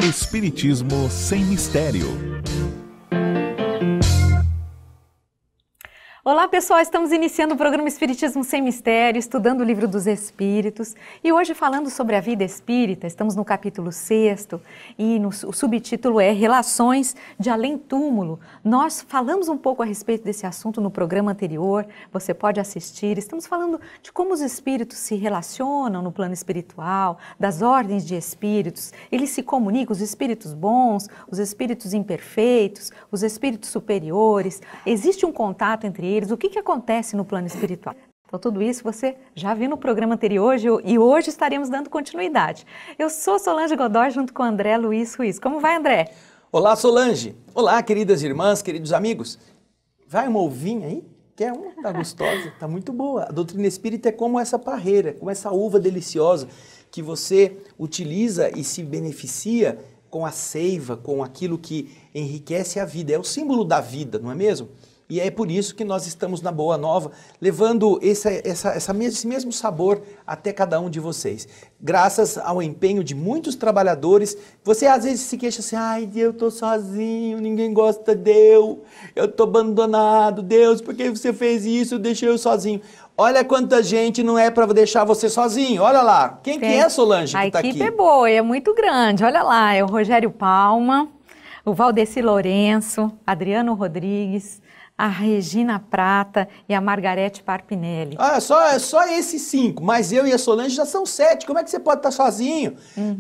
Espiritismo sem mistério. Olá pessoal, estamos iniciando o programa Espiritismo Sem Mistério, estudando o Livro dos Espíritos e hoje falando sobre a vida espírita. Estamos no capítulo 6º e o subtítulo é Relações de Além-Túmulo. Nós falamos um pouco a respeito desse assunto no programa anterior, você pode assistir. Estamos falando de como os espíritos se relacionam no plano espiritual, das ordens de espíritos, eles se comunicam, os espíritos bons, os espíritos imperfeitos, os espíritos superiores, existe um contato entre eles. O que acontece no plano espiritual? Então, tudo isso você já viu no programa anterior e hoje estaremos dando continuidade. Eu sou Solange Godoy junto com André Luiz Ruiz. Como vai, André? Olá, Solange. Olá, queridas irmãs, queridos amigos. Vai uma uvinha aí? Quer uma? Tá gostosa, tá muito boa. A doutrina espírita é como essa parreira, como essa uva deliciosa que você utiliza e se beneficia com a seiva, com aquilo que enriquece a vida. É o símbolo da vida, não é mesmo? E é por isso que nós estamos na Boa Nova, levando esse mesmo sabor até cada um de vocês. Graças ao empenho de muitos trabalhadores, você às vezes se queixa assim, ai, eu tô sozinho, ninguém gosta de eu tô abandonado, Deus, por que você fez isso, deixou eu sozinho? Olha quanta gente não é para deixar você sozinho, olha lá. Quem que é, Solange, que tá aqui? A equipe é boa, é muito grande, olha lá, é o Rogério Palma, o Valdeci Lourenço, Adriano Rodrigues, a Regina Prata e a Margarete Parpinelli. Ah, só esses 5, mas eu e a Solange já são 7. Como é que você pode estar sozinho?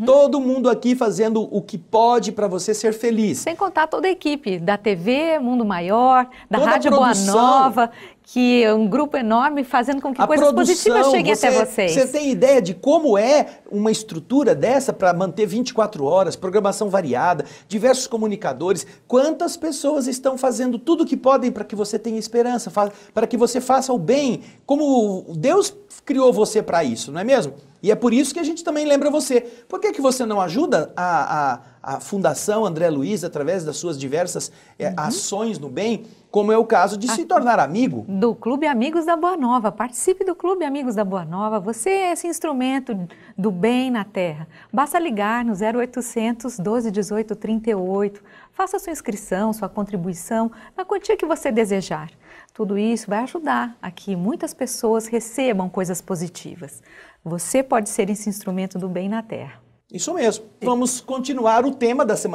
Todo mundo aqui fazendo o que pode para você ser feliz. Sem contar toda a equipe da TV Mundo Maior, da Rádio Boa Nova, que é um grupo enorme fazendo com que coisas positivas cheguem até vocês. Você tem ideia de como é uma estrutura dessa para manter 24 horas, programação variada, diversos comunicadores? Quantas pessoas estão fazendo tudo o que podem para que você tenha esperança, para que você faça o bem, como Deus criou você para isso, não é mesmo? E é por isso que a gente também lembra você. Por que você não ajuda a Fundação André Luiz através das suas diversas ações no bem, como é o caso de se tornar amigo? Do Clube Amigos da Boa Nova. Participe do Clube Amigos da Boa Nova. Você é esse instrumento do bem na Terra. Basta ligar no 0800 12 18 38. Faça sua inscrição, sua contribuição, na quantia que você desejar. Tudo isso vai ajudar a que muitas pessoas recebam coisas positivas. Você pode ser esse instrumento do bem na Terra. Isso mesmo. Vamos continuar o tema das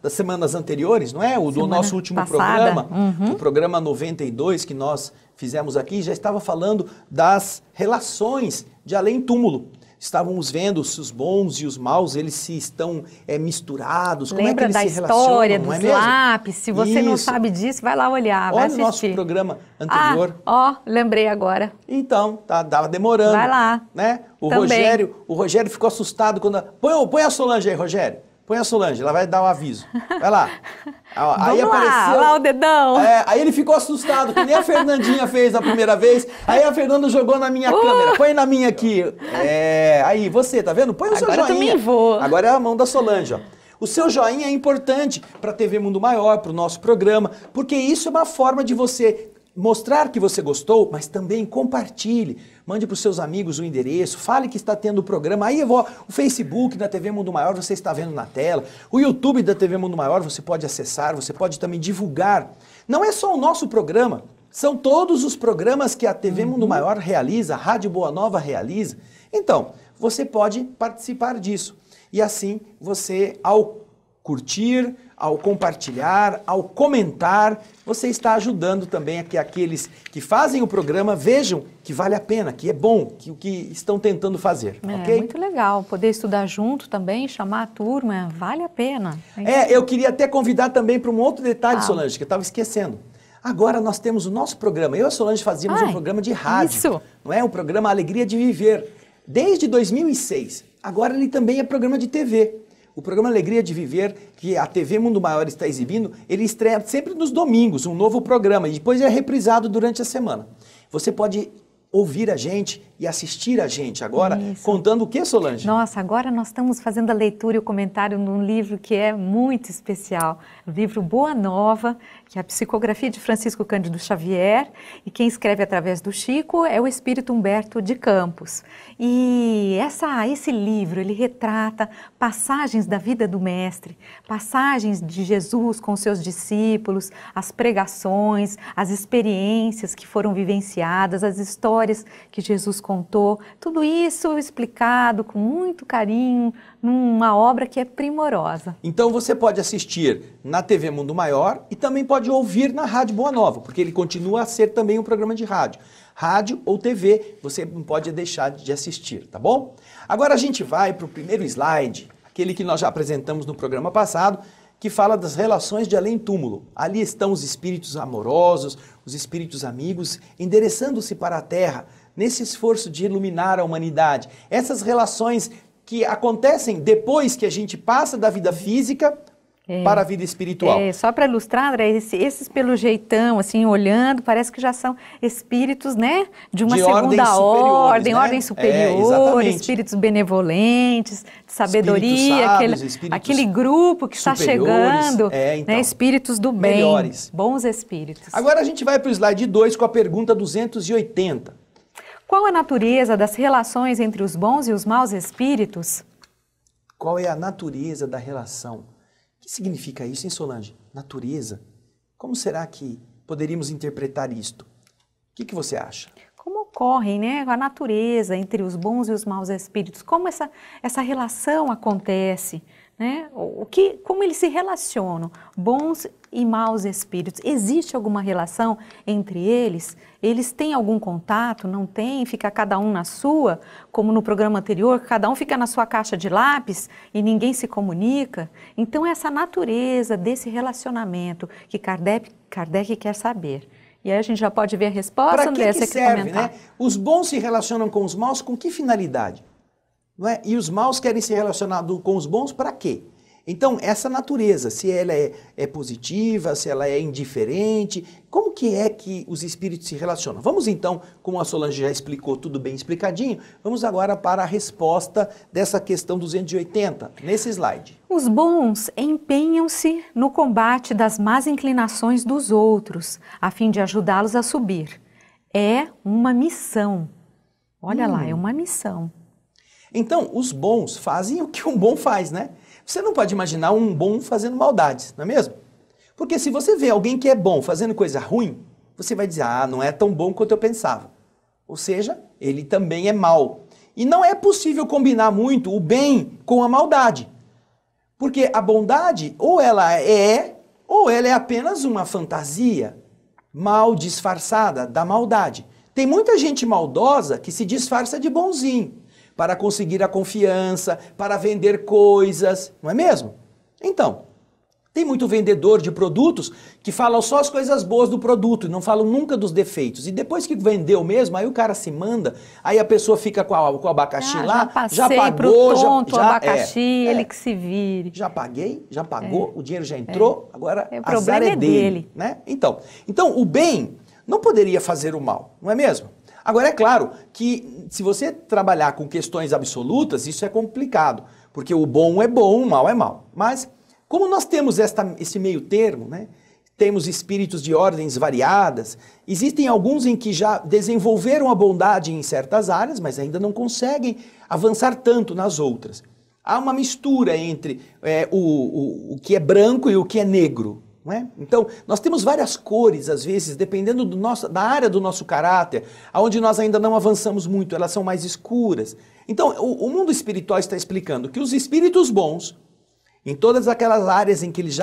semanas anteriores, não é? O do nosso último programa, o programa 92 que nós fizemos aqui, já estava falando das relações de além-túmulo. Estávamos vendo os bons e os maus, eles se estão misturados, como é que eles se relacionam, Lembra da história dos lápis? Se você não sabe disso, vai lá olhar, vai assistir. Olha o nosso programa anterior. Lembrei agora. Então, tava demorando. Vai lá. Né? O Rogério ficou assustado quando... Põe a Solange aí, Rogério. Põe a Solange, ela vai dar um aviso. Vai lá. Aí apareceu, lá o dedão. Aí ele ficou assustado, que nem a Fernandinha fez a primeira vez. Aí a Fernanda jogou na minha câmera. Põe na minha aqui. Aí você, tá vendo? Põe o seu joinha. Agora eu também vou. Agora é a mão da Solange, ó. O seu joinha é importante para a TV Mundo Maior, para o nosso programa, porque isso é uma forma de você mostrar que você gostou, mas também compartilhe. Mande para os seus amigos o endereço, fale que está tendo o programa. Aí o Facebook da TV Mundo Maior você está vendo na tela. O YouTube da TV Mundo Maior você pode acessar, você pode também divulgar. Não é só o nosso programa, são todos os programas que a TV Mundo Maior realiza, a Rádio Boa Nova realiza. Então, você pode participar disso. E assim, você, ao curtir, ao compartilhar, ao comentar, você está ajudando também a que aqueles que fazem o programa vejam que vale a pena, que é bom, que o que estão tentando fazer, ok? Muito legal, poder estudar junto também, chamar a turma, vale a pena. Eu queria até convidar também para um outro detalhe, Solange, que eu estava esquecendo. Agora nós temos o nosso programa, eu e a Solange fazíamos um programa de rádio, não é? Um programa Alegria de Viver, desde 2006. Agora ele também é programa de TV. O programa Alegria de Viver, que a TV Mundo Maior está exibindo, ele estreia sempre nos domingos, um novo programa, e depois é reprisado durante a semana. Você pode ouvir a gente e assistir a gente agora, contando o que, Solange? Nossa, agora nós estamos fazendo a leitura e o comentário num livro que é muito especial, o livro Boa Nova, que é a psicografia de Francisco Cândido Xavier, e quem escreve através do Chico é o Espírito Humberto de Campos. E esse livro, ele retrata passagens da vida do Mestre, passagens de Jesus com seus discípulos, as pregações, as experiências que foram vivenciadas, as histórias que Jesus contou, tudo isso explicado com muito carinho, numa obra que é primorosa. Então você pode assistir na TV Mundo Maior e também pode ouvir na Rádio Boa Nova, porque ele continua a ser também um programa de rádio. Rádio ou TV, você não pode deixar de assistir, tá bom? Agora a gente vai para o primeiro slide, aquele que nós já apresentamos no programa passado, que fala das relações de além-túmulo. Ali estão os espíritos amorosos, os espíritos amigos, endereçando-se para a Terra, nesse esforço de iluminar a humanidade. Essas relações que acontecem depois que a gente passa da vida física para a vida espiritual. Só para ilustrar, André, esses pelo jeitão, assim, olhando, parece que já são espíritos, né, de uma segunda ordem superior, espíritos benevolentes, de sabedoria, aquele grupo que está chegando, né, espíritos do bem, melhores. Bons espíritos. Agora a gente vai para o slide 2 com a pergunta 280. Qual a natureza das relações entre os bons e os maus espíritos? Qual é a natureza da relação? O que significa isso, hein, Solange? Natureza? Como será que poderíamos interpretar isto? O que você acha? Como ocorre, né, a natureza entre os bons e os maus espíritos? Como essa relação acontece? Né? Como eles se relacionam, bons e maus espíritos? Existe alguma relação entre eles? Eles têm algum contato? Não têm? Fica cada um na sua? Como no programa anterior, cada um fica na sua caixa de lápis e ninguém se comunica? Então essa natureza desse relacionamento que Kardec quer saber. E aí a gente já pode ver a resposta, André, que serve, né? Os bons se relacionam com os maus com que finalidade? Não é? E os maus querem se relacionar com os bons para quê? Então, essa natureza, se ela é positiva, se ela é indiferente, como que é que os espíritos se relacionam? Vamos então, como a Solange já explicou tudo bem explicadinho, vamos agora para a resposta dessa questão 280, nesse slide. Os bons empenham-se no combate das más inclinações dos outros, a fim de ajudá-los a subir. É uma missão. Olha lá, é uma missão. Então, os bons fazem o que um bom faz, né? Você não pode imaginar um bom fazendo maldades, não é mesmo? Porque se você vê alguém que é bom fazendo coisa ruim, você vai dizer, não é tão bom quanto eu pensava. Ou seja, ele também é mau. E não é possível combinar muito o bem com a maldade. Porque a bondade, ou ela é apenas uma fantasia mal disfarçada da maldade. Tem muita gente maldosa que se disfarça de bonzinho, para conseguir a confiança, para vender coisas, não é mesmo? Então, tem muito vendedor de produtos que falam só as coisas boas do produto e não falam nunca dos defeitos. E depois que vendeu mesmo, aí o cara se manda, aí a pessoa fica com o abacaxi lá, já pagou, o abacaxi, ele que se vire. Já paguei, já pagou, o dinheiro já entrou, agora o problema é dele. Né? Então, o bem não poderia fazer o mal, não é mesmo? Agora, é claro que se você trabalhar com questões absolutas, isso é complicado, porque o bom é bom, o mal é mal. Mas, como nós temos esse meio termo, né? Temos espíritos de ordens variadas, existem alguns em que já desenvolveram a bondade em certas áreas, mas ainda não conseguem avançar tanto nas outras. Há uma mistura entre o que é branco e o que é negro. Não é? Então, nós temos várias cores, às vezes, dependendo da área do nosso caráter, onde nós ainda não avançamos muito, elas são mais escuras. Então, o mundo espiritual está explicando que os espíritos bons, em todas aquelas áreas em que eles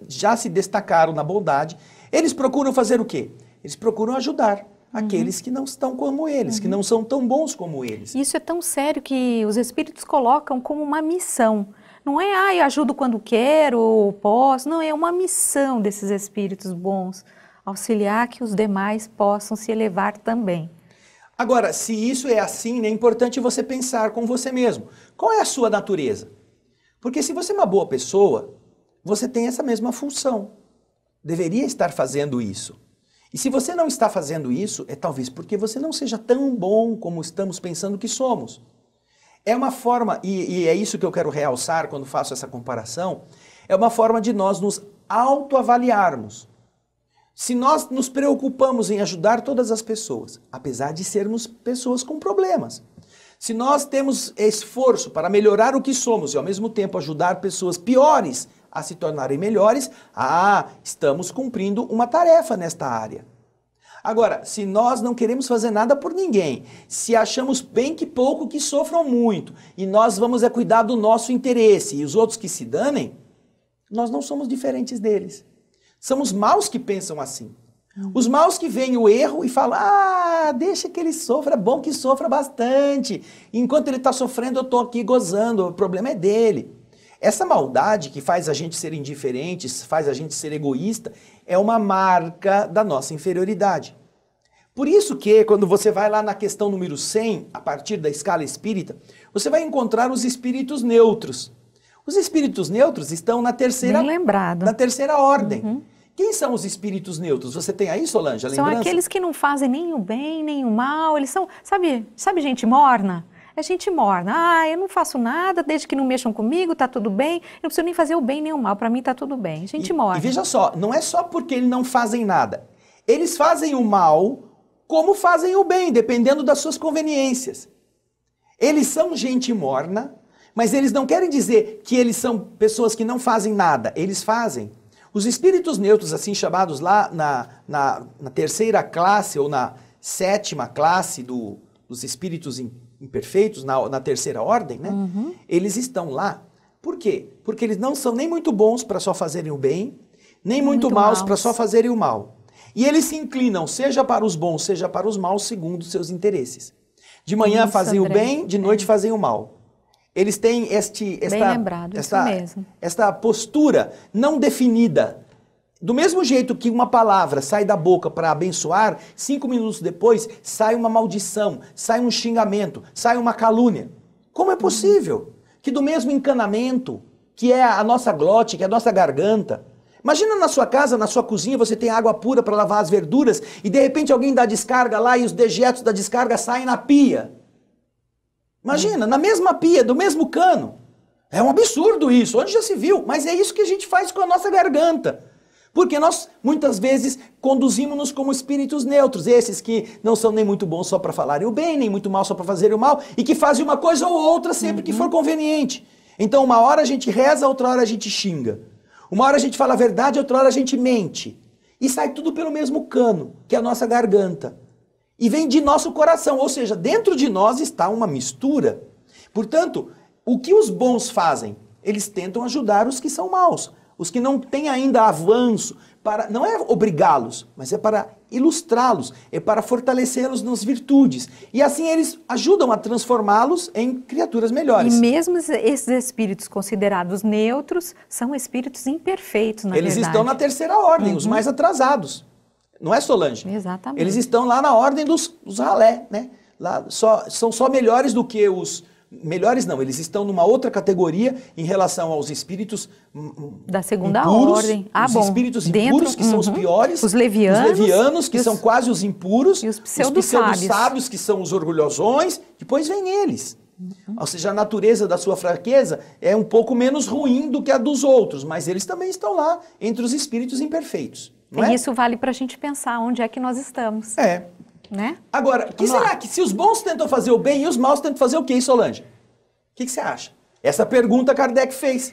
já se destacaram na bondade, eles procuram fazer o quê? Eles procuram ajudar aqueles que não estão como eles, que não são tão bons como eles. Isso é tão sério que os espíritos colocam como uma missão. Não é, eu ajudo quando quero ou posso. Não, é uma missão desses espíritos bons, auxiliar que os demais possam se elevar também. Agora, se isso é assim, é importante você pensar com você mesmo. Qual é a sua natureza? Porque se você é uma boa pessoa, você tem essa mesma função. Deveria estar fazendo isso. E se você não está fazendo isso, é talvez porque você não seja tão bom como estamos pensando que somos. É uma forma, e é isso que eu quero realçar quando faço essa comparação, é uma forma de nós nos autoavaliarmos. Se nós nos preocupamos em ajudar todas as pessoas, apesar de sermos pessoas com problemas, se nós temos esforço para melhorar o que somos e ao mesmo tempo ajudar pessoas piores a se tornarem melhores, estamos cumprindo uma tarefa nesta área. Agora, se nós não queremos fazer nada por ninguém, se achamos bem que pouco que sofram muito, e nós vamos cuidar do nosso interesse e os outros que se danem, nós não somos diferentes deles. São os maus que pensam assim. Os maus que veem o erro e falam, deixa que ele sofra, é bom que sofra bastante. Enquanto ele está sofrendo, eu estou aqui gozando, o problema é dele. Essa maldade que faz a gente ser indiferente, faz a gente ser egoísta, é uma marca da nossa inferioridade. Por isso que, quando você vai lá na questão número 100, a partir da escala espírita, você vai encontrar os espíritos neutros. Os espíritos neutros estão na terceira ordem. Uhum. Quem são os espíritos neutros? Você tem aí, Solange, a lembrança? São aqueles que não fazem nem o bem, nem o mal. Eles são, sabe gente morna? É gente morna. Eu não faço nada, desde que não mexam comigo, tá tudo bem. Eu não preciso nem fazer o bem nem o mal, para mim tá tudo bem. Gente morna. E veja só, não é só porque eles não fazem nada. Eles fazem o mal como fazem o bem, dependendo das suas conveniências. Eles são gente morna, mas eles não querem dizer que eles são pessoas que não fazem nada. Eles fazem. Os espíritos neutros, assim chamados lá na terceira classe ou na sétima classe dos espíritos imperfeitos, na terceira ordem, né? Uhum. Eles estão lá. Por quê? Porque eles não são nem muito bons para só fazerem o bem, nem muito maus para só fazerem o mal. E eles se inclinam, seja para os bons, seja para os maus, segundo os seus interesses. De manhã fazem o bem, de noite fazem o mal. Eles têm esta postura não definida. Do mesmo jeito que uma palavra sai da boca para abençoar, 5 minutos depois sai uma maldição, sai um xingamento, sai uma calúnia. Como é possível que do mesmo encanamento, que é a nossa glote, que é a nossa garganta, imagina na sua casa, na sua cozinha, você tem água pura para lavar as verduras e de repente alguém dá descarga lá e os dejetos da descarga saem na pia. Imagina, na mesma pia, do mesmo cano. É um absurdo isso, onde já se viu? Mas é isso que a gente faz com a nossa garganta. Porque nós, muitas vezes, conduzimos-nos como espíritos neutros, esses que não são nem muito bons só para falarem o bem, nem muito mal só para fazerem o mal, e que fazem uma coisa ou outra sempre que for conveniente. Então, uma hora a gente reza, outra hora a gente xinga. Uma hora a gente fala a verdade, outra hora a gente mente. E sai tudo pelo mesmo cano, que é a nossa garganta. E vem de nosso coração, ou seja, dentro de nós está uma mistura. Portanto, o que os bons fazem? Eles tentam ajudar os que são maus, os que não têm ainda avanço, não é obrigá-los, mas é para ilustrá-los, é para fortalecê-los nas virtudes. E assim eles ajudam a transformá-los em criaturas melhores. E mesmo esses espíritos considerados neutros são espíritos imperfeitos, na verdade. Eles estão na terceira ordem, os mais atrasados. Não é, Solange? Exatamente. Eles estão lá na ordem dos ralé, né? Lá são só melhores do que os... Melhores não, eles estão numa outra categoria em relação aos espíritos da segunda impuros, ordem. Os espíritos impuros, que são os piores. Os levianos, que são quase os impuros. E os pseudo-sábios, que são os orgulhosões. Depois vem eles. Ou seja, a natureza da sua fraqueza é um pouco menos ruim do que a dos outros, mas eles também estão lá entre os espíritos imperfeitos. Não é? E isso vale para a gente pensar onde é que nós estamos. Né? Agora, será que se os bons tentam fazer o bem e os maus tentam fazer o quê, Solange? O que você acha? Essa pergunta Kardec fez.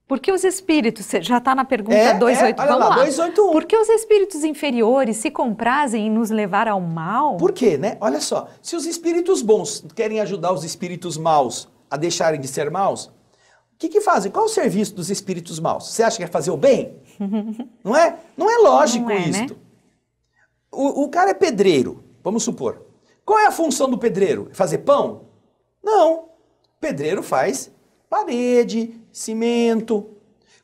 Porque os espíritos, já está na pergunta 281, olha lá, 281. Por que os espíritos inferiores se comprazem em nos levar ao mal? Por quê, né? Olha só, se os espíritos bons querem ajudar os espíritos maus a deixarem de ser maus, o que fazem? Qual é o serviço dos espíritos maus? Você acha que é fazer o bem? Não é? Não é lógico isso. Né? O cara é pedreiro, vamos supor. Qual é a função do pedreiro? Fazer pão? Não. O pedreiro faz parede, cimento.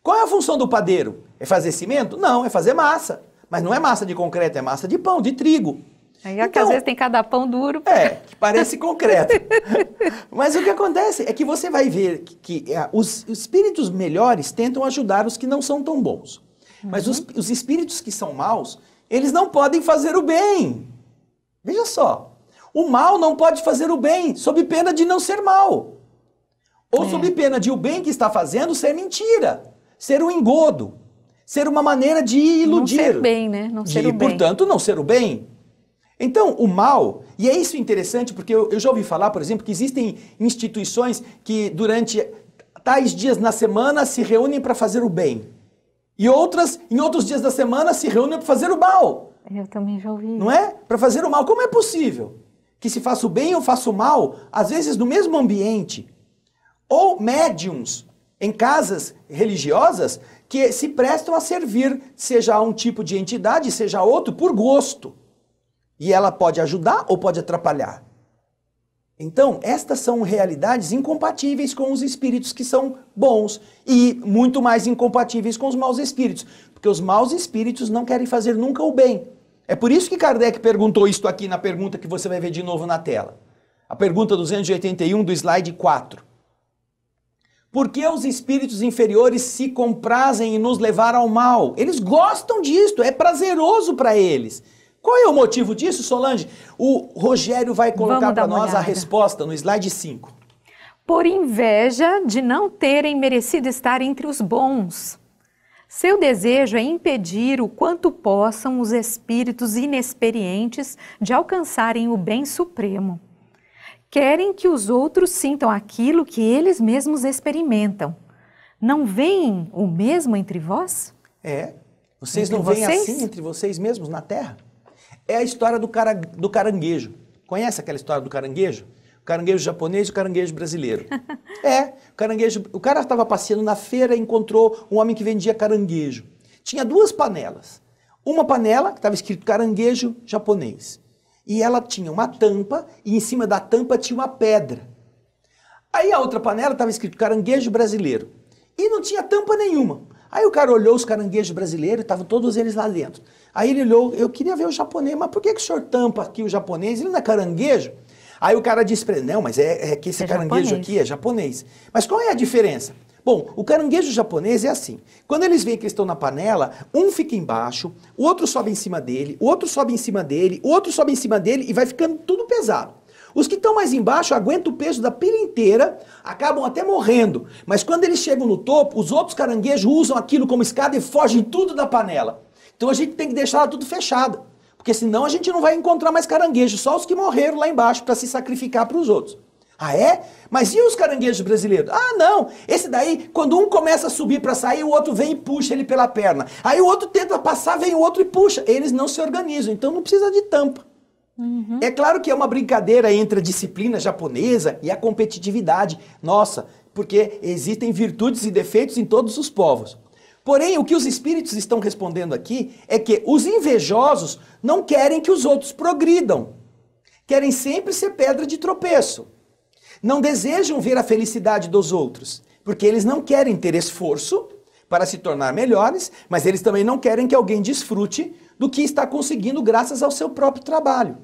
Qual é a função do padeiro? É fazer cimento? Não, é fazer massa. Mas não é massa de concreto, é massa de pão, de trigo. Que às vezes tem cada pão duro. Que parece concreto. Mas o que acontece é que você vai ver que os espíritos melhores tentam ajudar os que não são tão bons. Mas os espíritos que são maus, Eles não podem fazer o bem. Veja só. O mal não pode fazer o bem, sob pena de não ser mal. Ou sob pena de o bem que está fazendo ser mentira, ser um engodo, ser uma maneira de iludir. Não ser bem, né? Não ser o bem. Portanto, não ser o bem. Então, o mal, e é isso interessante, porque eu já ouvi falar, por exemplo, que existem instituições que durante tais dias na semana se reúnem para fazer o bem. E outras, em outros dias da semana, se reúnem para fazer o mal. Eu também já ouvi. Não é? Para fazer o mal. Como é possível que se faça o bem ou faça o mal, às vezes no mesmo ambiente? Ou médiums em casas religiosas que se prestam a servir, seja um tipo de entidade, seja outro, por gosto. E ela pode ajudar ou pode atrapalhar. Então, estas são realidades incompatíveis com os espíritos que são bons e muito mais incompatíveis com os maus espíritos, porque os maus espíritos não querem fazer nunca o bem. É por isso que Kardec perguntou isto aqui na pergunta que você vai ver de novo na tela. A pergunta 281 do slide 4. Por que os espíritos inferiores se comprazem em nos levar ao mal? Eles gostam disto, é prazeroso para eles. Qual é o motivo disso, Solange? O Rogério vai colocar para nós a resposta no slide 5. Por inveja de não terem merecido estar entre os bons. Seu desejo é impedir o quanto possam os espíritos inexperientes de alcançarem o bem supremo. Querem que os outros sintam aquilo que eles mesmos experimentam. Não veem o mesmo entre vós? Vocês não veem assim entre vocês mesmos na Terra? É a história do caranguejo. Conhece aquela história do caranguejo? O caranguejo japonês e o caranguejo brasileiro. O cara estava passeando na feira e encontrou um homem que vendia caranguejo. Tinha duas panelas. Uma panela que estava escrito caranguejo japonês. E ela tinha uma tampa e em cima da tampa tinha uma pedra. Aí a outra panela estava escrito caranguejo brasileiro. E não tinha tampa nenhuma. Aí o cara olhou os caranguejos brasileiros, estavam todos eles lá dentro. Aí ele olhou, eu queria ver o japonês, mas por que o senhor tampa aqui o japonês? Ele não é caranguejo? Aí o cara disse para ele, não, mas é que esse caranguejo japonês. Aqui é japonês. Mas qual é a diferença? Bom, o caranguejo japonês é assim. Quando eles veem que eles estão na panela, um fica embaixo, o outro sobe em cima dele, o outro sobe em cima dele, o outro sobe em cima dele e vai ficando tudo pesado. Os que estão mais embaixo aguentam o peso da pilha inteira, acabam até morrendo. Mas quando eles chegam no topo, os outros caranguejos usam aquilo como escada e fogem tudo da panela. Então a gente tem que deixar ela tudo fechada. Porque senão a gente não vai encontrar mais caranguejos, só os que morreram lá embaixo para se sacrificar para os outros. Ah, é? Mas e os caranguejos brasileiros? Ah, não. Esse daí, quando um começa a subir para sair, o outro vem e puxa ele pela perna. Aí o outro tenta passar, vem o outro e puxa. Eles não se organizam, então não precisa de tampa. É claro que é uma brincadeira entre a disciplina japonesa e a competitividade nossa, porque existem virtudes e defeitos em todos os povos. Porém, o que os espíritos estão respondendo aqui é que os invejosos não querem que os outros progridam. Querem sempre ser pedra de tropeço. Não desejam ver a felicidade dos outros, porque eles não querem ter esforço para se tornar melhores, mas eles também não querem que alguém desfrute do que está conseguindo graças ao seu próprio trabalho.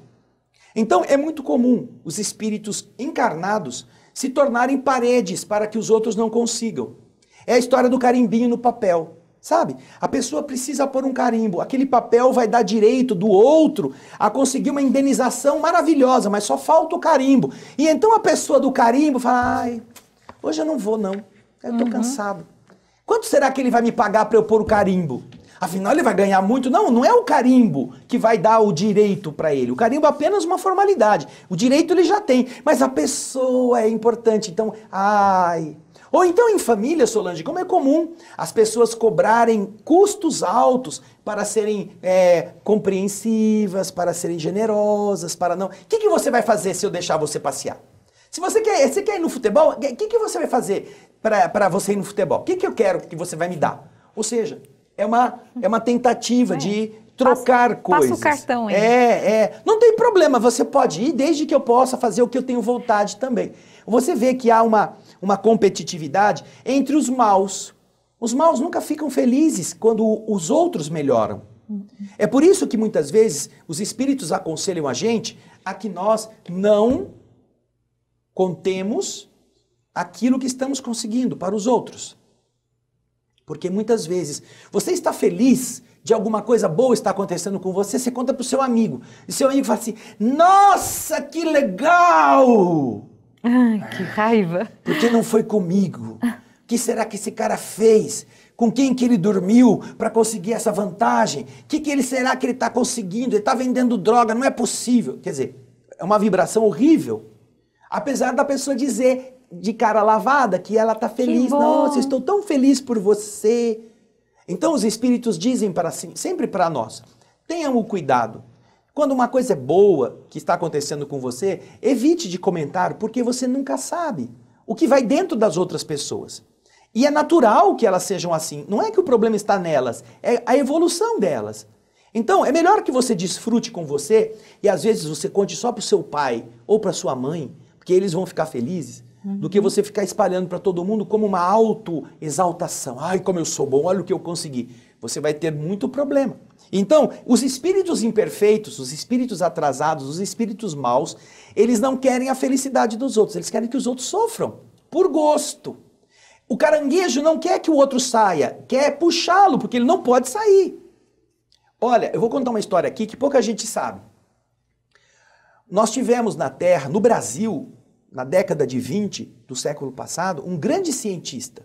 Então é muito comum os espíritos encarnados se tornarem paredes para que os outros não consigam. É a história do carimbinho no papel. Sabe? A pessoa precisa pôr um carimbo. Aquele papel vai dar direito do outro a conseguir uma indenização maravilhosa, mas só falta o carimbo. E então a pessoa do carimbo fala, ai, hoje eu não vou não, eu tô cansado. Quanto será que ele vai me pagar para eu pôr o carimbo? Afinal ele vai ganhar muito. Não, não é o carimbo que vai dar o direito para ele. O carimbo é apenas uma formalidade. O direito ele já tem, mas a pessoa é importante. Então, ai... Ou então em família, Solange, como é comum as pessoas cobrarem custos altos para serem compreensivas, para serem generosas, para não... O que você vai fazer se eu deixar você passear? Se você quer ir no futebol, o que você vai fazer para você ir no futebol? O que eu quero que você vai me dar? Ou seja, é uma tentativa de trocar coisas. Passa o cartão aí. Não tem problema, você pode ir desde que eu possa fazer o que eu tenho vontade também. Você vê que há uma competitividade entre os maus. Os maus nunca ficam felizes quando os outros melhoram. É por isso que muitas vezes os espíritos aconselham a gente a que nós não contemos aquilo que estamos conseguindo para os outros. Porque muitas vezes você está feliz de alguma coisa boa está acontecendo com você, você conta para o seu amigo. E seu amigo fala assim, nossa, que legal! Ai, que raiva. Por que não foi comigo? O que será que esse cara fez? Com quem que ele dormiu para conseguir essa vantagem? O que será que ele está conseguindo? Ele está vendendo droga, não é possível. Quer dizer, é uma vibração horrível. Apesar da pessoa dizer de cara lavada que ela está feliz. Nossa, estou tão feliz por você. Então os espíritos dizem sempre para nós, tenham o cuidado. Quando uma coisa é boa que está acontecendo com você, evite de comentar, porque você nunca sabe o que vai dentro das outras pessoas. E é natural que elas sejam assim. Não é que o problema está nelas, é a evolução delas. Então, é melhor que você desfrute com você e às vezes você conte só para o seu pai ou para sua mãe, porque eles vão ficar felizes, do que você ficar espalhando para todo mundo como uma autoexaltação. Ai, como eu sou bom, olha o que eu consegui. Você vai ter muito problema. Então, os espíritos imperfeitos, os espíritos atrasados, os espíritos maus, eles não querem a felicidade dos outros, eles querem que os outros sofram, por gosto. O caranguejo não quer que o outro saia, quer puxá-lo, porque ele não pode sair. Olha, eu vou contar uma história aqui que pouca gente sabe. Nós tivemos na Terra, no Brasil, na década de 20 do século passado, um grande cientista.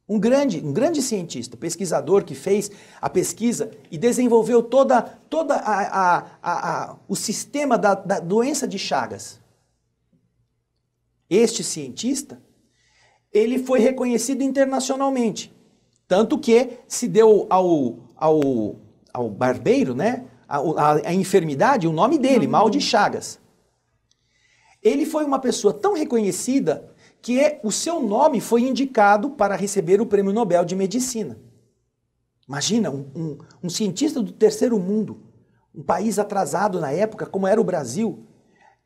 Um grande cientista, pesquisador que fez a pesquisa e desenvolveu todo o sistema da doença de Chagas. Este cientista, ele foi reconhecido internacionalmente. Tanto que se deu ao barbeiro, né, a enfermidade, o nome dele, mal de Chagas. Ele foi uma pessoa tão reconhecida que o seu nome foi indicado para receber o Prêmio Nobel de Medicina. Imagina, um cientista do terceiro mundo, um país atrasado na época, como era o Brasil,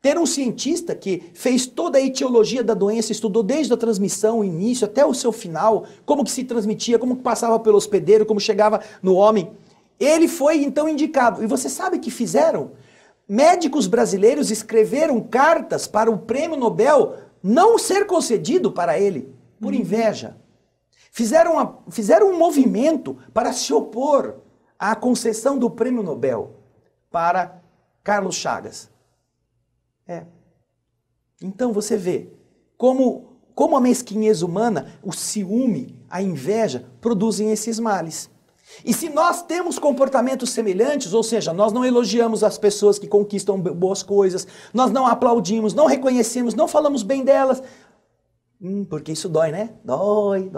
ter um cientista que fez toda a etiologia da doença, estudou desde a transmissão, o início, até o seu final, como que se transmitia, como que passava pelo hospedeiro, como chegava no homem. Ele foi então indicado. E você sabe que fizeram? Médicos brasileiros escreveram cartas para o Prêmio Nobel não ser concedido para ele, por inveja. Fizeram um movimento para se opor à concessão do Prêmio Nobel para Carlos Chagas. Então você vê como a mesquinhez humana, o ciúme, a inveja produzem esses males. E se nós temos comportamentos semelhantes, ou seja, nós não elogiamos as pessoas que conquistam boas coisas, nós não aplaudimos, não reconhecemos, não falamos bem delas, porque isso dói, né? Dói.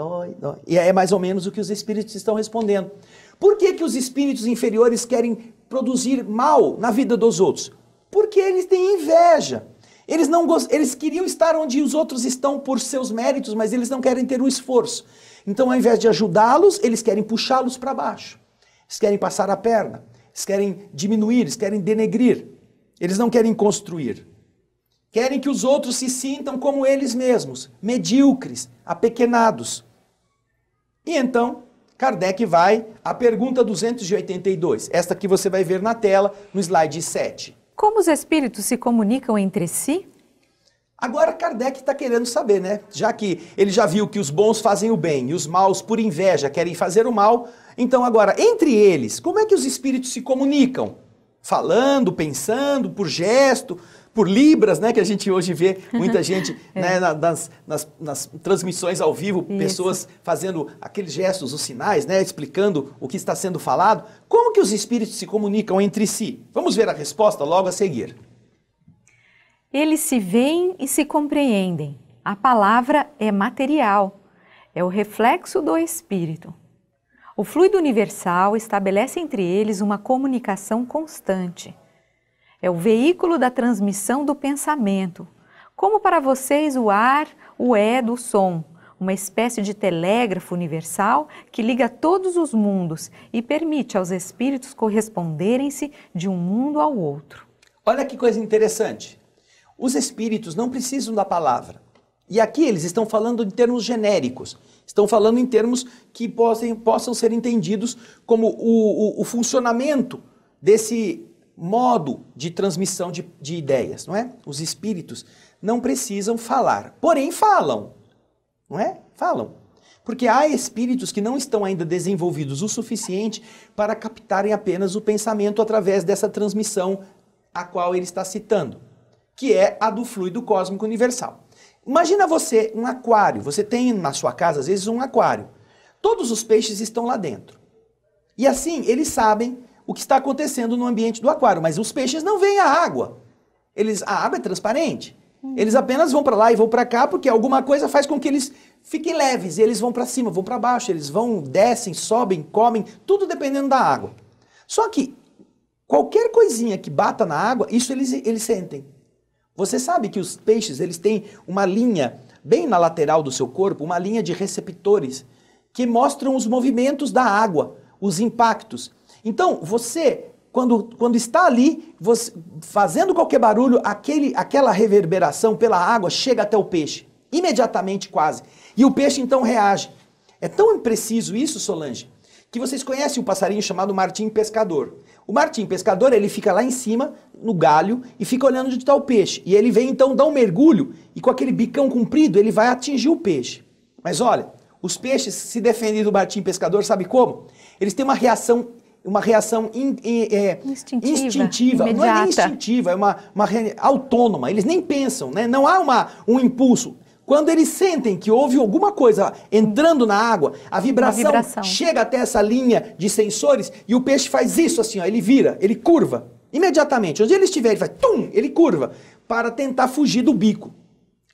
E é mais ou menos o que os espíritos estão respondendo. Por que os espíritos inferiores querem produzir mal na vida dos outros? Porque eles têm inveja. Eles queriam estar onde os outros estão por seus méritos, mas eles não querem ter o esforço. Então, ao invés de ajudá-los, eles querem puxá-los para baixo. Eles querem passar a perna. Eles querem diminuir, eles querem denegrir. Eles não querem construir. Querem que os outros se sintam como eles mesmos, medíocres, apequenados. E então, Kardec vai à pergunta 282. Esta que você vai ver na tela, no slide 7. Como os espíritos se comunicam entre si? Agora Kardec está querendo saber, né? Já que ele já viu que os bons fazem o bem e os maus, por inveja, querem fazer o mal. Então agora, entre eles, como é que os espíritos se comunicam? Falando, pensando, por gesto, por libras, né? Que a gente hoje vê muita gente né, nas transmissões ao vivo, pessoas fazendo aqueles gestos, os sinais, né? Explicando o que está sendo falado. Como que os espíritos se comunicam entre si? Vamos ver a resposta logo a seguir. Eles se veem e se compreendem. A palavra é material, é o reflexo do espírito. O fluido universal estabelece entre eles uma comunicação constante. É o veículo da transmissão do pensamento. Como para vocês o ar o é do som, uma espécie de telégrafo universal que liga todos os mundos e permite aos espíritos corresponderem-se de um mundo ao outro. Olha que coisa interessante. Os espíritos não precisam da palavra. E aqui eles estão falando em termos genéricos. Estão falando em termos que possam ser entendidos como o funcionamento desse modo de transmissão de ideias, não é? Os espíritos não precisam falar, porém falam, não é? Falam. Porque há espíritos que não estão ainda desenvolvidos o suficiente para captarem apenas o pensamento através dessa transmissão a qual ele está citando, que é a do fluido cósmico universal. Imagina você, um aquário, você tem na sua casa às vezes um aquário. Todos os peixes estão lá dentro. E assim, eles sabem o que está acontecendo no ambiente do aquário, mas os peixes não veem a água. A água é transparente. Eles apenas vão para lá e vão para cá porque alguma coisa faz com que eles fiquem leves. E eles vão para cima, vão para baixo, eles vão, descem, sobem, comem, tudo dependendo da água. Só que qualquer coisinha que bata na água, isso eles sentem. Você sabe que os peixes, eles têm uma linha bem na lateral do seu corpo, uma linha de receptores que mostram os movimentos da água, os impactos. Então, você, quando está ali, você, fazendo qualquer barulho, aquela reverberação pela água chega até o peixe, imediatamente quase. E o peixe então reage. É tão preciso isso, Solange, que vocês conhecem um passarinho chamado martim pescador. O martim pescador, ele fica lá em cima, no galho, e fica olhando onde está o peixe. E ele vem então dar um mergulho, e com aquele bicão comprido, ele vai atingir o peixe. Mas olha, os peixes se defendem do martim pescador, sabe como? Eles têm uma reação instintiva. Não é nem instintiva, é uma autônoma. Eles nem pensam, né? Não há um impulso. Quando eles sentem que houve alguma coisa entrando na água, a vibração chega até essa linha de sensores e o peixe faz isso assim, ó, ele vira, ele curva. Imediatamente, onde ele estiver, ele faz tum, ele curva para tentar fugir do bico.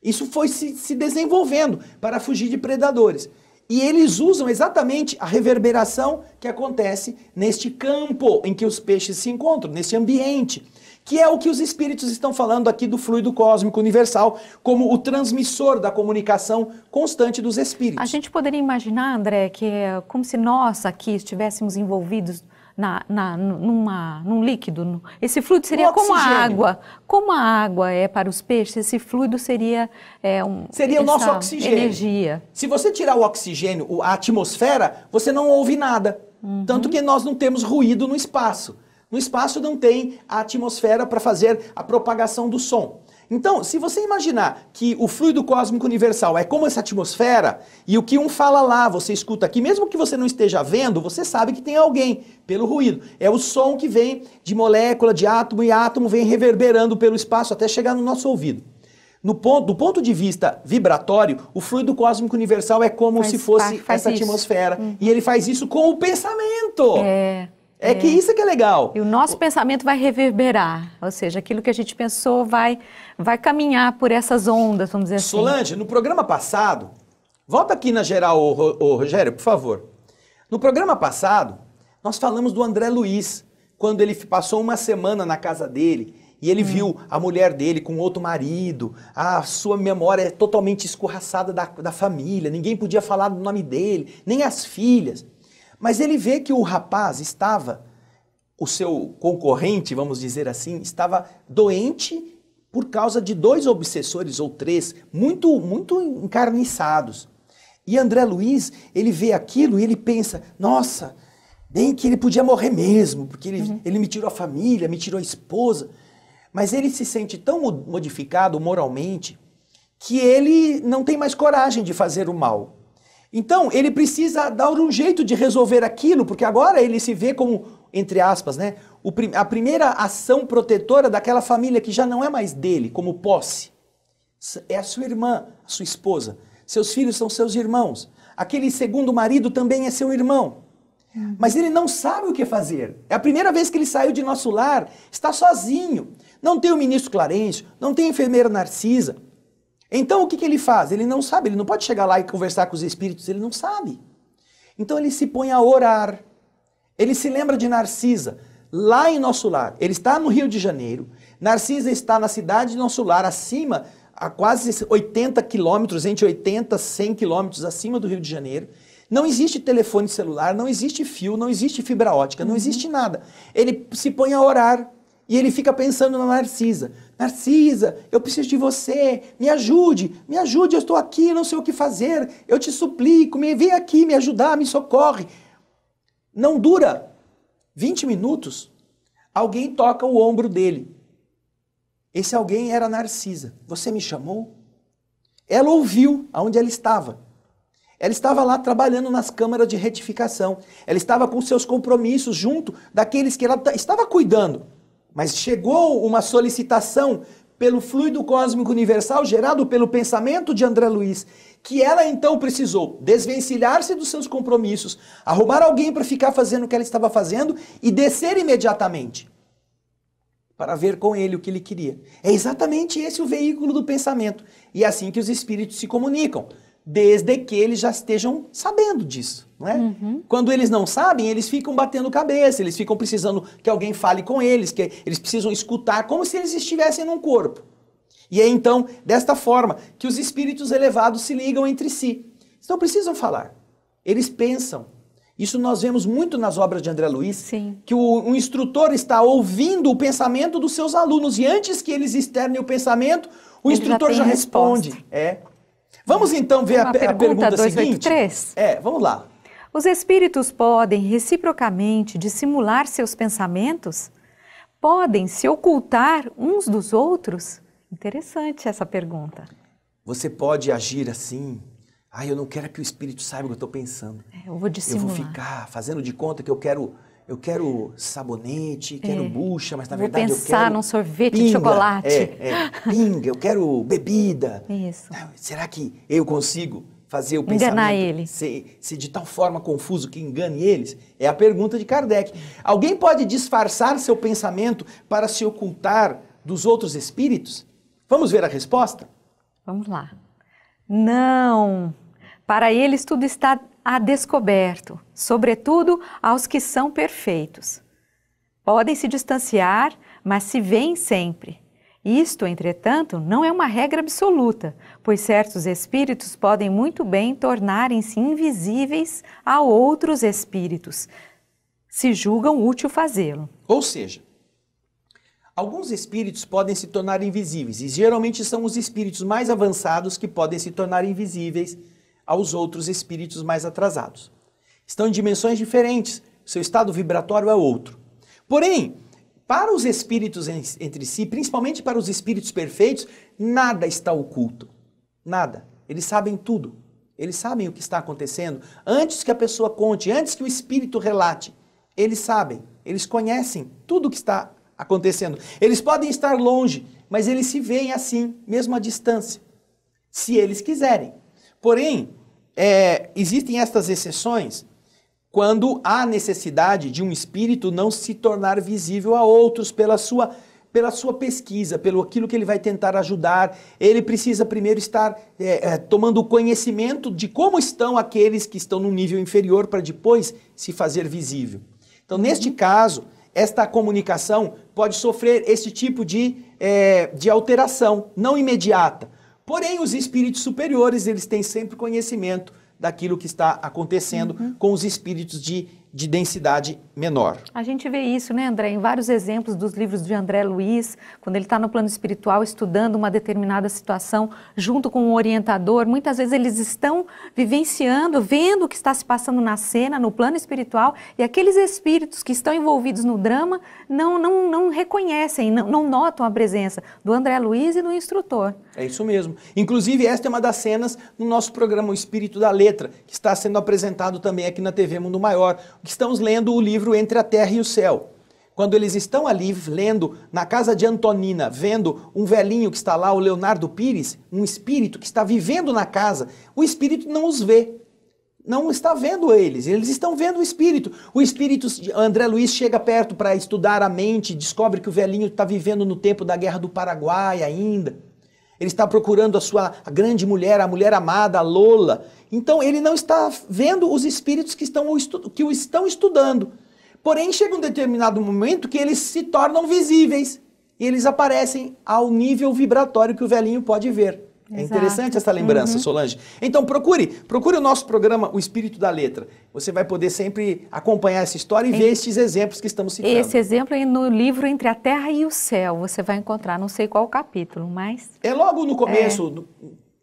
Isso foi se desenvolvendo para fugir de predadores. E eles usam exatamente a reverberação que acontece neste campo em que os peixes se encontram, nesse ambiente, que é o que os espíritos estão falando aqui do fluido cósmico universal, como o transmissor da comunicação constante dos espíritos. A gente poderia imaginar, André, que é como se nós aqui estivéssemos envolvidos num líquido. Esse fluido seria como a água. Como a água é para os peixes, esse fluido seria o nosso oxigênio. Energia. Se você tirar o oxigênio, a atmosfera, você não ouve nada. Tanto que nós não temos ruído no espaço. No espaço não tem a atmosfera para fazer a propagação do som. Então, se você imaginar que o fluido cósmico universal é como essa atmosfera, e o que um fala lá, você escuta aqui, mesmo que você não esteja vendo, você sabe que tem alguém pelo ruído. É o som que vem de molécula, de átomo, e átomo vem reverberando pelo espaço até chegar no nosso ouvido. Do ponto de vista vibratório, o fluido cósmico universal é como se fosse essa atmosfera. E ele faz isso com o pensamento. É que isso que é legal. E o nosso pensamento vai reverberar, ou seja, aquilo que a gente pensou vai caminhar por essas ondas, vamos dizer assim. Solange, no programa passado, volta aqui na geral, Rogério, por favor. No programa passado, nós falamos do André Luiz, quando ele passou uma semana na casa dele e ele viu a mulher dele com outro marido, a sua memória é totalmente escorraçada da família, ninguém podia falar do nome dele, nem as filhas. Mas ele vê que o rapaz o seu concorrente, vamos dizer assim, estava doente por causa de 2 obsessores ou 3, muito encarniçados. E André Luiz, ele vê aquilo e ele pensa, nossa, bem que ele podia morrer mesmo, porque ele me tirou a família, me tirou a esposa. Mas ele se sente tão modificado moralmente que ele não tem mais coragem de fazer o mal. Então, ele precisa dar um jeito de resolver aquilo, porque agora ele se vê como, entre aspas, né, a primeira ação protetora daquela família que já não é mais dele, como posse. É a sua irmã, a sua esposa. Seus filhos são seus irmãos. Aquele segundo marido também é seu irmão. Mas ele não sabe o que fazer. É a primeira vez que ele saiu de nosso lar, está sozinho. Não tem o ministro Clarencio, não tem a enfermeira Narcisa. Então o que ele faz? Ele não sabe, ele não pode chegar lá e conversar com os espíritos, ele não sabe. Então ele se põe a orar. Ele se lembra de Narcisa, lá em Nosso Lar. Ele está no Rio de Janeiro. Narcisa está na cidade de Nosso Lar, acima, a quase 80 quilômetros, entre 80 e 100 quilômetros acima do Rio de Janeiro. Não existe telefone celular, não existe fio, não existe fibra ótica, não existe nada. Ele se põe a orar. E ele fica pensando na Narcisa. Narcisa, eu preciso de você, me ajude, eu estou aqui, não sei o que fazer, eu te suplico, vem aqui me ajudar, me socorre. Não dura 20 minutos, alguém toca o ombro dele. Esse alguém era Narcisa. Você me chamou? Ela ouviu aonde ela estava. Ela estava lá trabalhando nas câmaras de retificação. Ela estava com seus compromissos junto daqueles que ela estava cuidando. Mas chegou uma solicitação pelo fluido cósmico universal gerado pelo pensamento de André Luiz, que ela então precisou desvencilhar-se dos seus compromissos, arrumar alguém para ficar fazendo o que ela estava fazendo e descer imediatamente para ver com ele o que ele queria. É exatamente esse o veículo do pensamento. E é assim que os espíritos se comunicam, desde que eles já estejam sabendo disso, não é? Quando eles não sabem, eles ficam batendo cabeça, eles ficam precisando que alguém fale com eles, que eles precisam escutar, como se eles estivessem num corpo. E é então, desta forma, que os espíritos elevados se ligam entre si. Eles não precisam falar, eles pensam. Isso nós vemos muito nas obras de André Luiz, Sim. que o instrutor está ouvindo o pensamento dos seus alunos, e antes que eles externem o pensamento, o Ele instrutor já responde. Vamos então ver a pergunta 283? seguinte? Vamos lá. Os espíritos podem reciprocamente dissimular seus pensamentos? Podem se ocultar uns dos outros? Interessante essa pergunta. Você pode agir assim. Eu não quero que o espírito saiba o que eu estou pensando. Eu vou dissimular. Eu vou ficar fazendo de conta que eu quero sabonete, quero bucha, mas na verdade eu quero... Vou pensar num sorvete pinga, de chocolate. Pinga, eu quero bebida. Isso. Será que eu consigo fazer o pensamento Enganar ele. ser de tal forma confuso que engane eles? É a pergunta de Kardec. Alguém pode disfarçar seu pensamento para se ocultar dos outros espíritos? Vamos ver a resposta? Vamos lá. Não. Para eles tudo está a descoberto, sobretudo aos que são perfeitos. Podem se distanciar, mas se veem sempre. Isto, entretanto, não é uma regra absoluta, pois certos espíritos podem muito bem tornarem-se invisíveis a outros espíritos, se julgam útil fazê-lo. Ou seja, alguns espíritos podem se tornar invisíveis, e geralmente são os espíritos mais avançados que podem se tornar invisíveis aos outros espíritos mais atrasados. Estão em dimensões diferentes, seu estado vibratório é outro. Porém, para os espíritos entre si, principalmente para os espíritos perfeitos, nada está oculto. Nada. Eles sabem tudo. Eles sabem o que está acontecendo. Antes que a pessoa conte, antes que o espírito relate, eles sabem, eles conhecem tudo o que está acontecendo. Eles podem estar longe, mas eles se veem assim, mesmo à distância, se eles quiserem. Porém, existem estas exceções quando há necessidade de um espírito não se tornar visível a outros pela sua pesquisa, pelo aquilo que ele vai tentar ajudar. Ele precisa primeiro estar tomando conhecimento de como estão aqueles que estão num nível inferior para depois se fazer visível. Então, neste caso, esta comunicação pode sofrer esse tipo de alteração, não imediata. Porém, os espíritos superiores, eles têm sempre conhecimento daquilo que está acontecendo com os espíritos de densidade menor. A gente vê isso, né, André, em vários exemplos dos livros de André Luiz, quando ele está no plano espiritual estudando uma determinada situação junto com um orientador, muitas vezes eles estão vivenciando, vendo o que está se passando na cena, no plano espiritual, e aqueles espíritos que estão envolvidos no drama não reconhecem, não notam a presença do André Luiz e do instrutor. É isso mesmo. Inclusive, esta é uma das cenas no nosso programa O Espírito da Letra, que está sendo apresentado também aqui na TV Mundo Maior, que estamos lendo o livro Entre a Terra e o Céu. Quando eles estão ali lendo, na casa de Antonina, vendo um velhinho que está lá, o Leonardo Pires, um espírito que está vivendo na casa, o espírito não os vê. Não está vendo eles estão vendo o espírito. O espírito, André Luiz chega perto para estudar a mente, descobre que o velhinho está vivendo no tempo da Guerra do Paraguai ainda. Ele está procurando a grande mulher, a mulher amada, a Lola. Então ele não está vendo os espíritos que o estão estudando. Porém, chega um determinado momento que eles se tornam visíveis. E eles aparecem ao nível vibratório que o velhinho pode ver. É interessante essa lembrança, Solange. Então procure o nosso programa O Espírito da Letra. Você vai poder sempre acompanhar essa história e ver estes exemplos que estamos citando. Esse exemplo aí no livro Entre a Terra e o Céu, você vai encontrar, não sei qual capítulo, mas... É logo no começo, do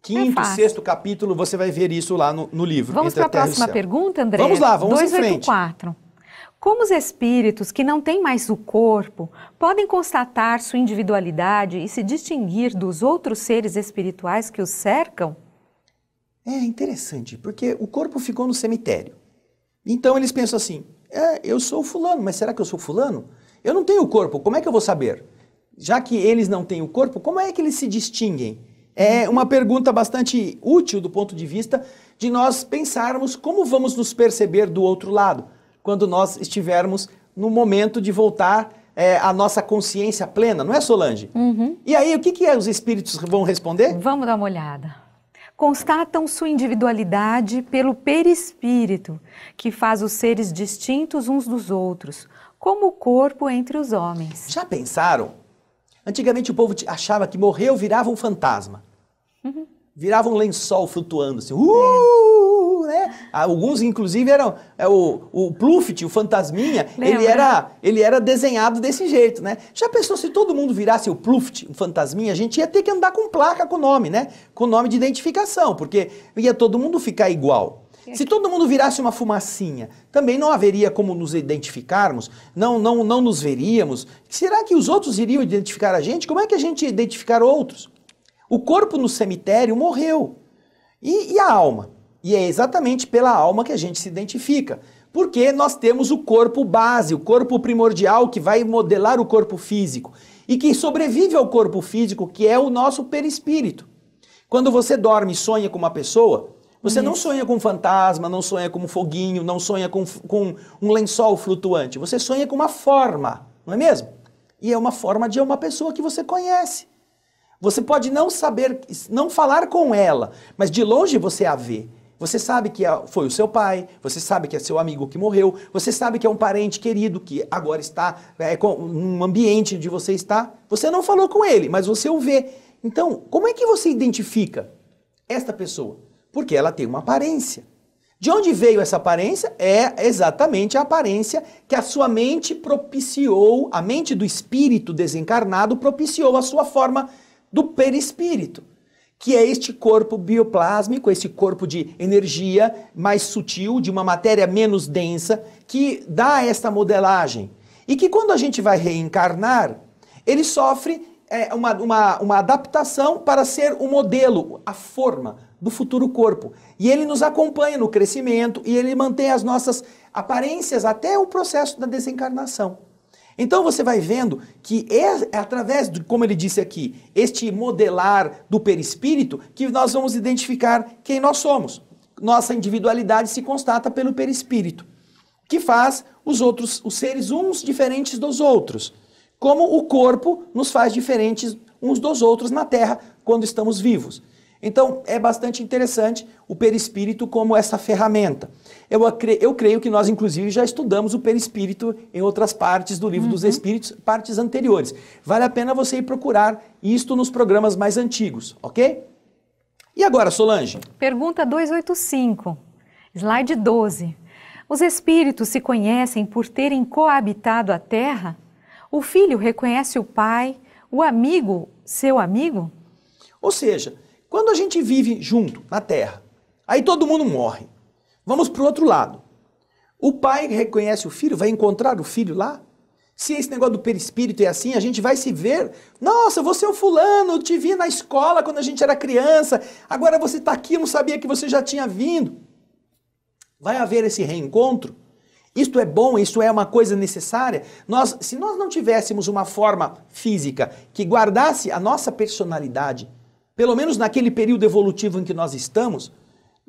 quinto, sexto capítulo, você vai ver isso lá no livro. Vamos para a próxima pergunta, André? Vamos lá, vamos em frente. 284. Como os espíritos que não têm mais o corpo podem constatar sua individualidade e se distinguir dos outros seres espirituais que os cercam? É interessante, porque o corpo ficou no cemitério. Então eles pensam assim, eu sou fulano, mas será que eu sou fulano? Eu não tenho corpo, como é que eu vou saber? Já que eles não têm o corpo, como é que eles se distinguem? É uma pergunta bastante útil do ponto de vista de nós pensarmos como vamos nos perceber do outro lado, quando nós estivermos no momento de voltar à nossa consciência plena, não é, Solange? E aí, o que os espíritos vão responder? Vamos dar uma olhada. Constatam sua individualidade pelo perispírito, que faz os seres distintos uns dos outros, como o corpo entre os homens. Já pensaram? Antigamente o povo achava que morreu, virava um fantasma. Virava um lençol flutuando, assim. Né? Alguns, inclusive, eram o Pluft, o fantasminha, ele era desenhado desse jeito, né? Já pensou se todo mundo virasse o Pluft, o fantasminha, a gente ia ter que andar com placa com nome, né? Com nome de identificação, porque ia todo mundo ficar igual. Se todo mundo virasse uma fumacinha, também não haveria como nos identificarmos, não nos veríamos. Será que os outros iriam identificar a gente? Como é que a gente ia identificar outros? O corpo no cemitério morreu. E a alma? E é exatamente pela alma que a gente se identifica. Porque nós temos o corpo base, o corpo primordial que vai modelar o corpo físico. E que sobrevive ao corpo físico, que é o nosso perispírito. Quando você dorme e sonha com uma pessoa, você não sonha com um fantasma, não sonha com um foguinho, não sonha com um lençol flutuante. Você sonha com uma forma, não é mesmo? E é uma forma de uma pessoa que você conhece. Você pode não saber, não falar com ela, mas de longe você a vê. Você sabe que foi o seu pai, você sabe que é seu amigo que morreu, você sabe que é um parente querido que agora está num ambiente onde você está. Você não falou com ele, mas você o vê. Então, como é que você identifica esta pessoa? Porque ela tem uma aparência. De onde veio essa aparência? É exatamente a aparência que a sua mente propiciou, a mente do espírito desencarnado propiciou a sua forma do perispírito, que é este corpo bioplásmico, esse corpo de energia mais sutil, de uma matéria menos densa, que dá esta modelagem. E que quando a gente vai reencarnar, ele sofre uma adaptação para ser o modelo, a forma do futuro corpo. E ele nos acompanha no crescimento e ele mantém as nossas aparências até o processo da desencarnação. Então você vai vendo que é através de, como ele disse aqui, este modelar do perispírito que nós vamos identificar quem nós somos. Nossa individualidade se constata pelo perispírito, que faz os seres uns diferentes dos outros, como o corpo nos faz diferentes uns dos outros na Terra quando estamos vivos. Então, é bastante interessante o perispírito como essa ferramenta. Eu creio que nós, inclusive, já estudamos o perispírito em outras partes do Livro dos Espíritos, partes anteriores. Vale a pena você ir procurar isto nos programas mais antigos, ok? E agora, Solange? Pergunta 285, slide 12. Os espíritos se conhecem por terem coabitado a Terra? O filho reconhece o pai, o amigo, seu amigo? Ou seja, quando a gente vive junto na Terra, aí todo mundo morre. Vamos para o outro lado. O pai reconhece o filho, vai encontrar o filho lá? Se esse negócio do perispírito é assim, a gente vai se ver. Nossa, você é o fulano, eu te vi na escola quando a gente era criança. Agora você está aqui, eu não sabia que você já tinha vindo. Vai haver esse reencontro? Isto é bom, isso é uma coisa necessária. Se nós não tivéssemos uma forma física que guardasse a nossa personalidade, pelo menos naquele período evolutivo em que nós estamos,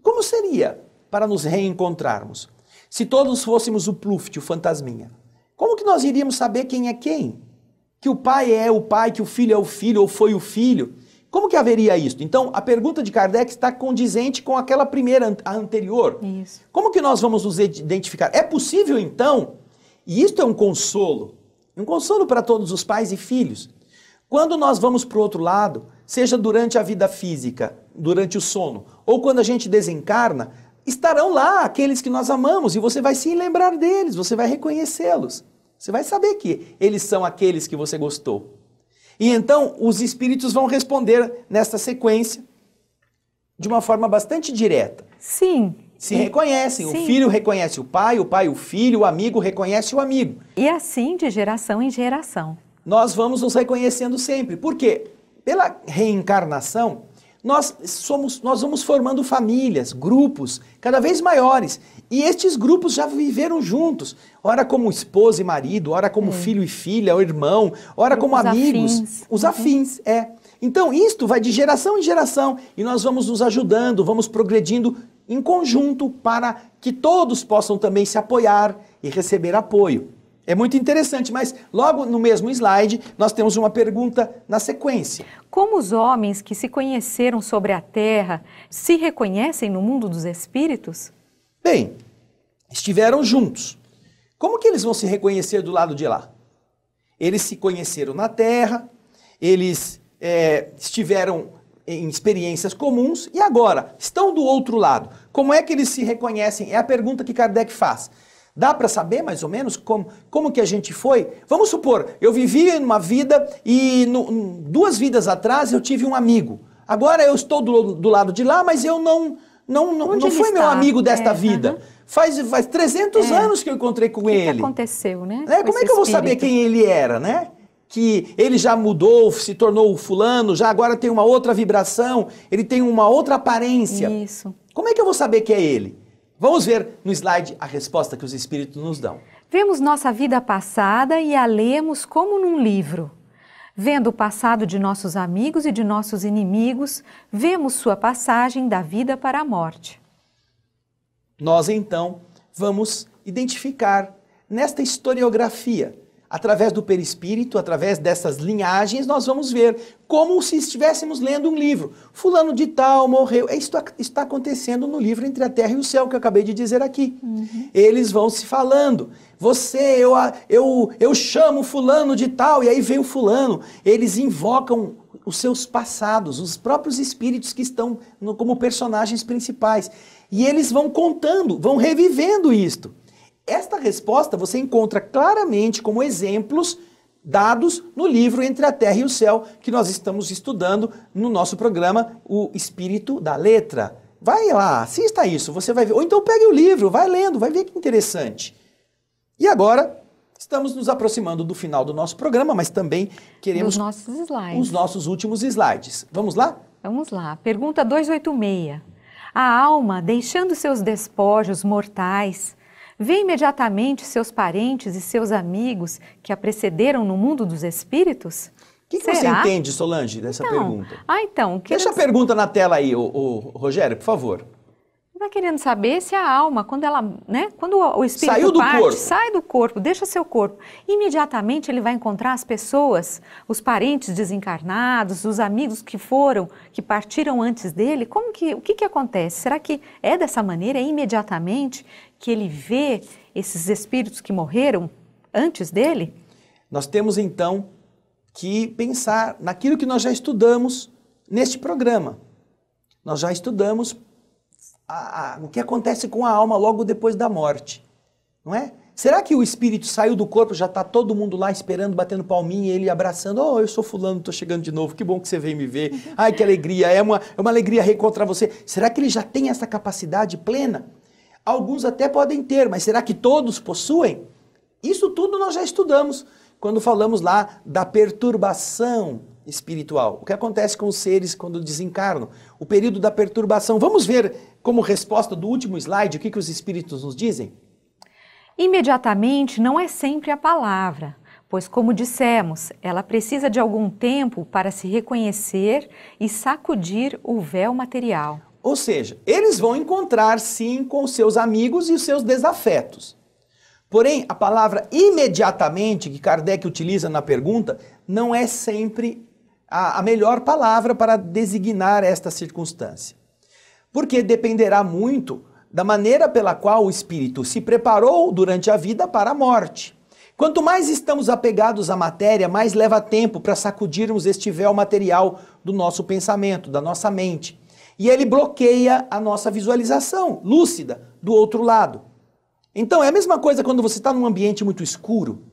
como seria para nos reencontrarmos? Se todos fôssemos o Pluft, o fantasminha, como que nós iríamos saber quem é quem? Que o pai é o pai, que o filho é o filho, ou foi o filho? Como que haveria isso? Então, a pergunta de Kardec está condizente com aquela primeira, a anterior. Isso. Como que nós vamos nos identificar? É possível, então, e isto é um consolo para todos os pais e filhos. Quando nós vamos para o outro lado, seja durante a vida física, durante o sono, ou quando a gente desencarna, estarão lá aqueles que nós amamos e você vai se lembrar deles, você vai reconhecê-los. Você vai saber que eles são aqueles que você gostou. E então os espíritos vão responder nesta sequência de uma forma bastante direta. Sim. Se reconhecem, Sim. O filho reconhece o pai o filho, o amigo reconhece o amigo. E assim de geração em geração. Nós vamos nos reconhecendo sempre. Por quê? Pela reencarnação, nós vamos formando famílias, grupos cada vez maiores. E estes grupos já viveram juntos. Ora como esposa e marido, ora como filho e filha, ou irmão, ora como amigos. Afins. Os afins, Então isto vai de geração em geração e nós vamos nos ajudando, vamos progredindo em conjunto para que todos possam também se apoiar e receber apoio. É muito interessante, mas logo no mesmo slide nós temos uma pergunta na sequência. Como os homens que se conheceram sobre a Terra se reconhecem no mundo dos espíritos? Bem, estiveram juntos. Como que eles vão se reconhecer do lado de lá? Eles se conheceram na Terra, eles estiveram em experiências comuns e agora estão do outro lado. Como é que eles se reconhecem? É a pergunta que Kardec faz. Dá para saber mais ou menos como que a gente foi? Vamos supor, eu vivi uma vida e 2 vidas atrás eu tive um amigo. Agora eu estou do lado de lá, mas eu não fui meu amigo desta vida. Faz 300 anos que eu encontrei com ele. O que aconteceu, né? Como é que eu vou saber quem ele era, né? Que ele já mudou, se tornou fulano, já agora tem uma outra vibração, ele tem uma outra aparência. Isso. Como é que eu vou saber que é ele? Vamos ver no slide a resposta que os espíritos nos dão. Vemos nossa vida passada e a lemos como num livro. Vendo o passado de nossos amigos e de nossos inimigos, vemos sua passagem da vida para a morte. Nós então vamos identificar nesta historiografia, através do perispírito, através dessas linhagens, nós vamos ver como se estivéssemos lendo um livro. Fulano de tal morreu. Isso está acontecendo no livro Entre a Terra e o Céu, que eu acabei de dizer aqui. Eles vão se falando. Eu chamo fulano de tal, e aí vem o fulano. Eles invocam os seus passados, os próprios espíritos que estão como personagens principais. E eles vão contando, vão revivendo isto. Esta resposta você encontra claramente como exemplos dados no livro Entre a Terra e o Céu, que nós estamos estudando no nosso programa, O Espírito da Letra. Vai lá, assista isso, você vai ver. Ou então pegue o livro, vai lendo, vai ver que interessante. E agora, estamos nos aproximando do final do nosso programa, mas também queremos os nossos últimos slides. Vamos lá? Vamos lá. Pergunta 286. A alma, deixando seus despojos mortais, vê imediatamente seus parentes e seus amigos que a precederam no mundo dos espíritos? O que você entende, Solange, dessa pergunta? Deixa a pergunta na tela aí, o Rogério, por favor. Está querendo saber se a alma, quando o espírito sai do corpo, deixa seu corpo, imediatamente ele vai encontrar as pessoas, os parentes desencarnados, os amigos que partiram antes dele. O que acontece? Será que é dessa maneira, é imediatamente que ele vê esses espíritos que morreram antes dele? Nós temos então que pensar naquilo que nós já estudamos neste programa. Nós já estudamos o que acontece com a alma logo depois da morte, não é? Será que o espírito saiu do corpo, já está todo mundo lá esperando, batendo palminha, e ele abraçando, eu sou fulano, estou chegando de novo, que bom que você veio me ver, ai que alegria, é uma alegria reencontrar você. Será que ele já tem essa capacidade plena? Alguns até podem ter, mas será que todos possuem? Isso tudo nós já estudamos, quando falamos lá da perturbação espiritual. O que acontece com os seres quando desencarnam? O período da perturbação. Vamos ver como resposta do último slide o que os espíritos nos dizem? Imediatamente não é sempre a palavra, pois como dissemos, ela precisa de algum tempo para se reconhecer e sacudir o véu material. Ou seja, eles vão encontrar sim com os seus amigos e os seus desafetos. Porém, a palavra imediatamente que Kardec utiliza na pergunta não é sempre a melhor palavra para designar esta circunstância. Porque dependerá muito da maneira pela qual o espírito se preparou durante a vida para a morte. Quanto mais estamos apegados à matéria, mais leva tempo para sacudirmos este véu material do nosso pensamento, da nossa mente. E ele bloqueia a nossa visualização lúcida do outro lado. Então é a mesma coisa quando você está num ambiente muito escuro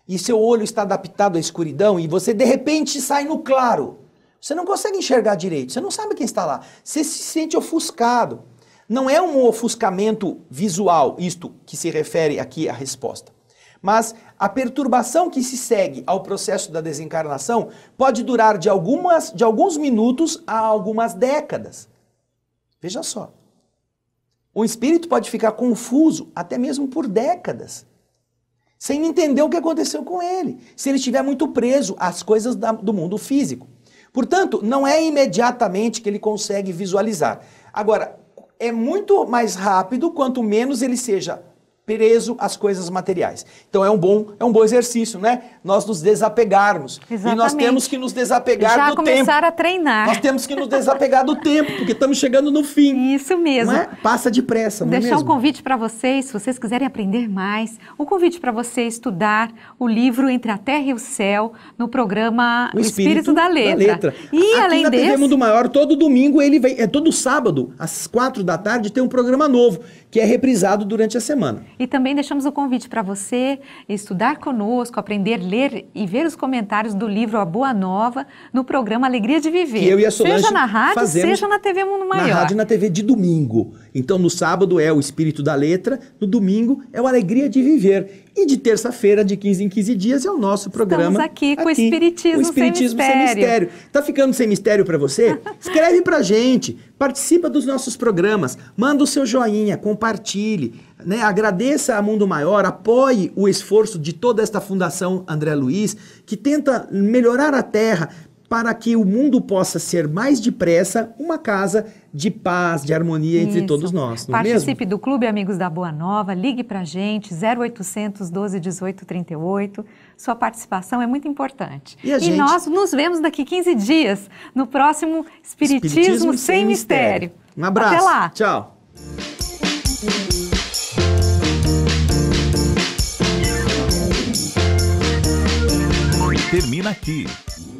e seu olho está adaptado à escuridão e você de repente sai no claro. Você não consegue enxergar direito, você não sabe quem está lá. Você se sente ofuscado. Não é um ofuscamento visual, isto que se refere aqui à resposta. Mas A perturbação que se segue ao processo da desencarnação pode durar de alguns minutos a algumas décadas. Veja só. O espírito pode ficar confuso até mesmo por décadas, sem entender o que aconteceu com ele, se ele estiver muito preso às coisas do mundo físico. Portanto, não é imediatamente que ele consegue visualizar. Agora, é muito mais rápido quanto menos ele seja preso às coisas materiais. Então é um bom exercício, né? Nós nos desapegarmos. Exatamente. E nós temos que nos desapegar do tempo. Já começar a treinar. Nós temos que nos desapegar do tempo, porque estamos chegando no fim. Isso mesmo. Não é? Passa depressa, não é Deixar mesmo? um convite para vocês, se vocês quiserem aprender mais, um convite para você estudar o livro Entre a Terra e o Céu, no programa O Espírito da Letra. E aqui além na TV desse... Mundo Maior, todo domingo, todo sábado, às 4 da tarde, tem um programa novo, que é reprisado durante a semana. E também deixamos o convite para você estudar conosco, aprender, ler e ver os comentários do livro A Boa Nova no programa Alegria de Viver. Que eu e a Solange seja na rádio, fazemos seja na TV Mundo Maior. Na rádio e na TV de domingo. Então no sábado é o Espírito da Letra, no domingo é o Alegria de Viver. E de terça-feira, de 15 em 15 dias, é o nosso programa. Estamos aqui com o Espiritismo Sem Mistério. Tá ficando sem mistério para você? Escreve pra gente, participa dos nossos programas, manda o seu joinha, compartilhe, né? Agradeça a Mundo Maior, apoie o esforço de toda esta Fundação André Luiz, que tenta melhorar a Terra para que o mundo possa ser mais depressa uma casa de paz, de harmonia entre todos nós, não é mesmo? Participe do Clube Amigos da Boa Nova, ligue pra gente, 0800 12 18 38. Sua participação é muito importante. E nós nos vemos daqui 15 dias, no próximo Espiritismo Sem Mistério. Um abraço. Até lá. Tchau. Termina aqui.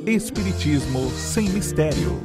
Espiritismo Sem Mistério.